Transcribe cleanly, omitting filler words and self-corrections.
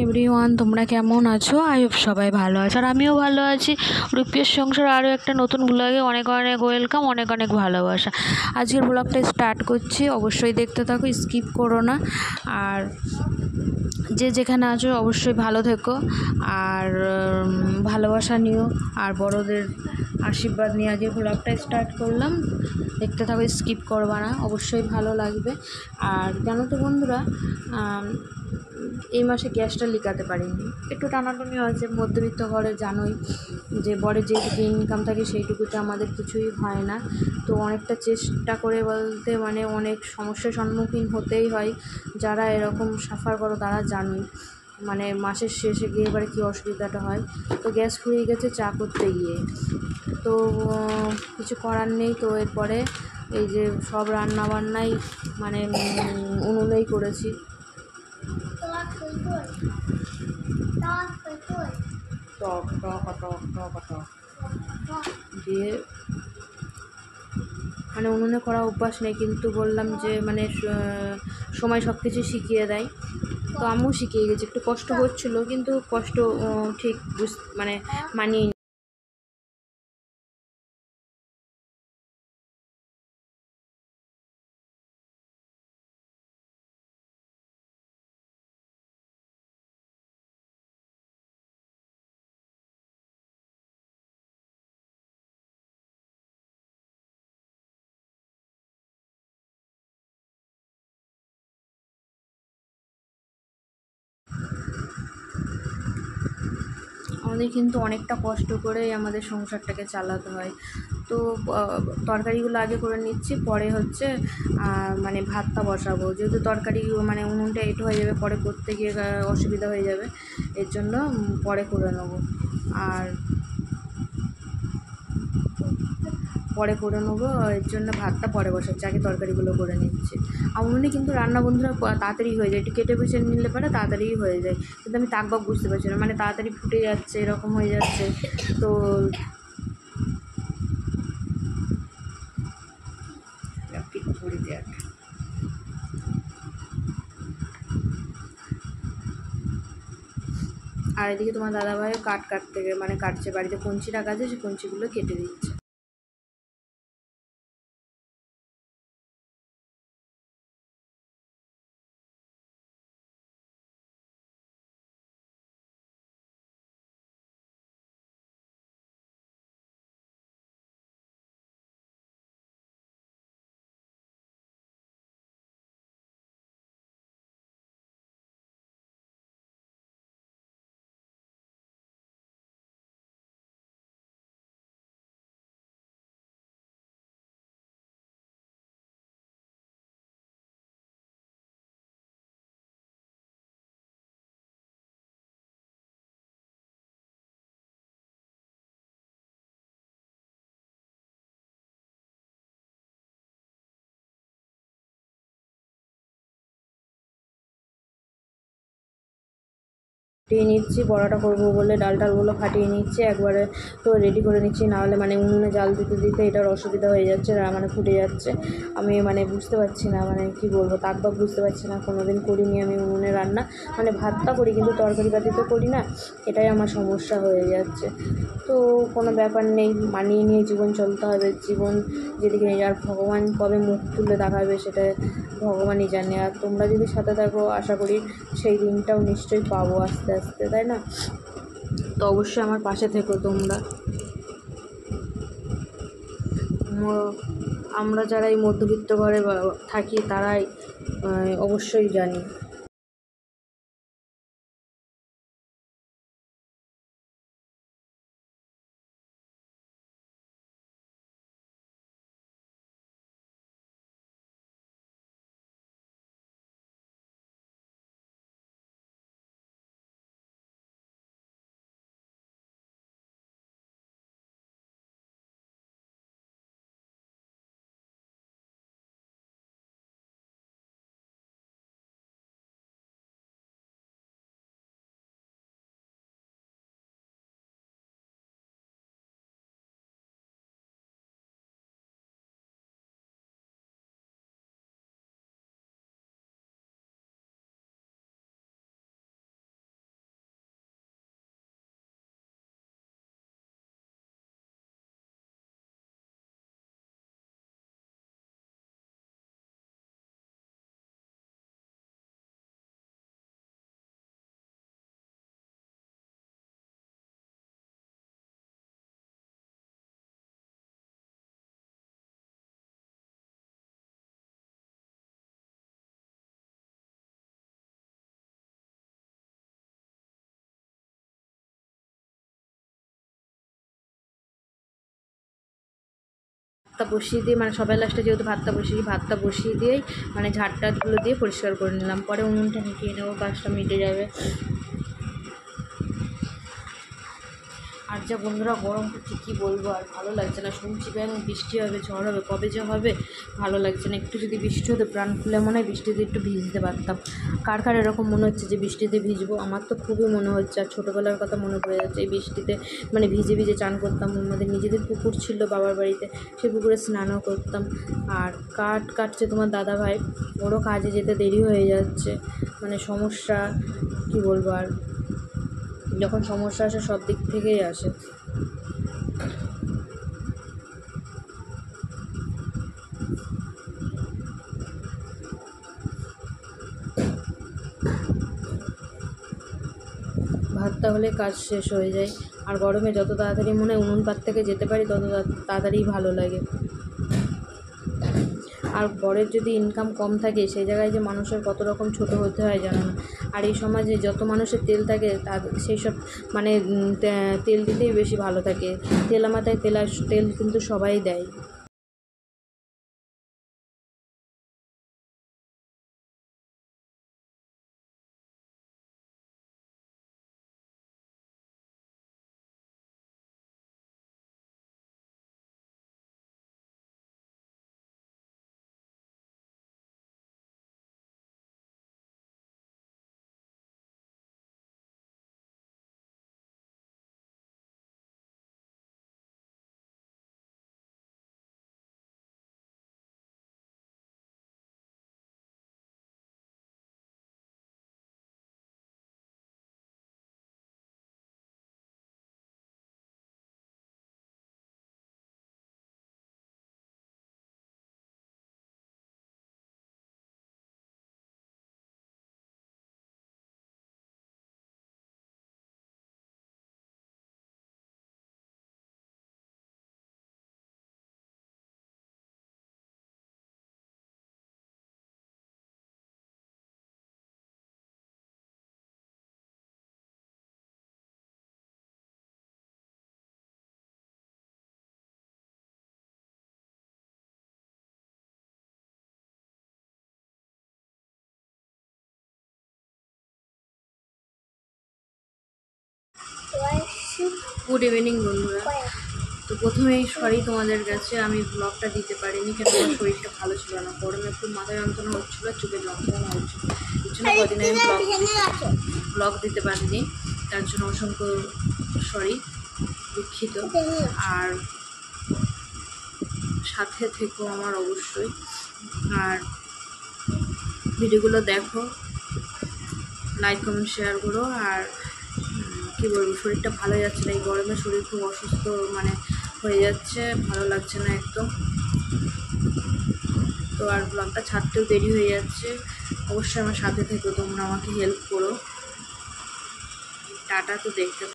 Everyone, তোমরা কেমন আছো? আই হোপ সবাই ভালো আছো, আর আমিও ভালো আছি। রূপেশ সংসার আরও একটা নতুন ব্লগে অনেক অনেক ওয়েলকাম, অনেক অনেক ভালোবাসা। আজকের ব্লগটা স্টার্ট করছি, অবশ্যই দেখতে থাকো, স্কিপ করো না। আর যে যেখানে আছো অবশ্যই ভালো থেকো, আর ভালোবাসা নিও, আর বড়দের আশীর্বাদ নিয়ে আজকে ব্লগটা স্টার্ট করলাম। দেখতে থাকো, স্কিপ করবা না, অবশ্যই ভালো লাগবে। আর জানো তো বন্ধুরা, এই মাসে গ্যাসটা লিকাতে পারিনি, একটু টানাটানি হয়েছে। মধ্যবিত্ত ঘরে জানোই যে বড় যেটুকু ইনকাম থাকে সেইটুকুতে আমাদের কিছুই হয় না। তো অনেকটা চেষ্টা করে বলতে মানে অনেক সমস্যার সম্মুখীন হতেই হয়। যারা এরকম সাফার করো তারা জানোই, মানে মাসের শেষে গিয়ে এবারে কী অসুবিধাটা হয়। তো গ্যাস ফুরিয়ে গেছে চা করতে গিয়ে, তো কিছু করার নেই। তো এরপরে এই যে সব রান্নাবান্নাই মানে উনুনেই করেছি। দিয়ে মানে উনুনে করা অভ্যাস নেই, কিন্তু বললাম যে মানে সময় সব কিছু শিখিয়ে দেয়। তো আমিও শিখিয়ে গেছি, একটু কষ্ট হচ্ছিলো, কিন্তু কষ্ট ঠিক মানে মানিয়ে আমাদের কিন্তু অনেকটা কষ্ট করেই আমাদের সংসারটাকে চালাতে হয়। তো তরকারিগুলো আগে করে নিচ্ছি, পরে হচ্ছে মানে ভাতটা বসাবো, যেহেতু তরকারি মানে উনুনটা এঁটো হয়ে যাবে, পরে করতে গিয়ে অসুবিধা হয়ে যাবে, এর জন্য পরে করে নেবো। আর পরে করে নেবো, এর জন্য ভাতটা পরে বসাচ্ছি, আগে তরকারিগুলো করে নিচ্ছি। আর উনুনে কিন্তু রান্না বন্ধুরা তাড়াতাড়ি হয়ে যায়, একটু কেটে বেছে নিলে পরে তাড়াতাড়ি হয়ে যায়, কিন্তু আমি তাকবাক বুঝতে পারছি না, মানে তাড়াতাড়ি ফুটে যাচ্ছে, এরকম হয়ে যাচ্ছে। তো আর এদিকে তোমার দাদাভাইও কাটতে মানে কাটছে, বাড়িতে কঞ্চি রাখা আছে, সেই কঞ্চিগুলো কেটে দিচ্ছে। ফাটিয়ে নিচ্ছি, বড়াটা করবো বলে ডাল টালগুলো ফাটিয়ে নিচ্ছি একবারে, তো রেডি করে নিচ্ছি, নাহলে মানে উনুনে জাল দিতে দিতে এটার অসুবিধা হয়ে যাচ্ছে, মানে ফুটে যাচ্ছে। আমি মানে বুঝতে পারছি না, মানে কি বলবো, তাকবাক বুঝতে পারছি না, কোনো দিন করিনি আমি উনুনে রান্না, মানে ভাতটা করি কিন্তু তরকারি পাতি তো করি না, এটাই আমার সমস্যা হয়ে যাচ্ছে। তো কোনো ব্যাপার নেই, মানিয়ে নিয়ে জীবন চলতে হবে। জীবন যেদিকে নিয়ে, আর ভগবান কবে মুখ তুলে দেখাবে সেটা ভগবানই জানে। আর তোমরা যদি সাথে থাকো, আশা করি সেই দিনটাও নিশ্চয়ই পাবো আস্তে আস্তে, তাই না? তো অবশ্যই আমার পাশে থেকো তোমরা। আমরা যারা এই মধ্যবিত্ত ঘরে থাকি তারাই অবশ্যই জানি। ভাতটা বসিয়ে দিয়ে, মানে সবাই লাস্টে যেহেতু ভাতটা বসিয়ে দিয়েই মানে ঝাড়টাগুলো দিয়ে পরিষ্কার করে নিলাম, পরে উনুনটা নিভিয়ে নেবো, কাজটা মিটে যাবে। আর যা বন্ধুরা গরম করছে কী বলবো, আর ভালো লাগছে না। শুনছি ব্যাং বৃষ্টি হবে, ঝড় হবে, কবে যে হবে ভালো লাগছে না। একটু যদি বৃষ্টি হতো প্রাণ খুলে মনে হয় বৃষ্টিতে একটু ভিজতে পারতাম। কার কার এরকম মনে হচ্ছে যে বৃষ্টিতে ভিজবো? আমার তো খুবই মনে হচ্ছে। আর ছোটোবেলার কথা মনে পড়ে যাচ্ছে, এই বৃষ্টিতে মানে ভিজে ভিজে চান করতাম। আমাদের নিজেদের পুকুর ছিল বাবার বাড়িতে, সেই পুকুরে স্নানও করতাম। আর কাটছে তোমার দাদা ভাই, ওরও কাজে যেতে দেরি হয়ে যাচ্ছে, মানে সমস্যা কী বলবো। আর যখন সমস্যা আসে সব দিক থেকেই আসে। ভাতটা হলে কাজ শেষ হয়ে যায়। আর গরমে যত তাড়াতাড়ি মনে হয় উনুন পাত থেকে যেতে পারি তত তাড়াতাড়ি ভালো লাগে। আর বরের যদি ইনকাম কম থাকে সেই জায়গায় যে মানুষের কত রকম ছোট হতে হয় জানো না। আর এই সমাজে যত মানুষের তেল থাকে সেই সব মানে তেল দিতেই বেশি ভালো থাকে। তেলা মাথায় তেল কিন্তু সবাই দেয়। গুড ইভিনিং বন্ধুরা। তো প্রথমেই সরি তোমাদের কাছে, আমি ব্লগটা দিতে পারিনি, কেন আমার শরীরটা ভালো ছিল না। গরমে খুব মাথা যন্ত্রণা হচ্ছিলো, চোখে যন্ত্রণা হচ্ছিলো, এর জন্য কদিন আমি ব্লগ দিতে পারিনি। তার জন্য অসংখ্য সরি, দুঃখিত। আর সাথে থেকো আমার অবশ্যই, আর ভিডিওগুলো দেখো, লাইক কমেন্ট শেয়ার করো। আর কী বলবো, শরীরটা ভালো যাচ্ছে না, এই গরমে শরীর খুব অসুস্থ মানে হয়ে যাচ্ছে, ভালো লাগছে না একদম। তো আর ব্লগটা ছাড়তেও দেরি হয়ে যাচ্ছে। অবশ্যই আমার সাথে থেকো, তোমরা আমাকে হেল্প করো। টাটা। তো দেখতে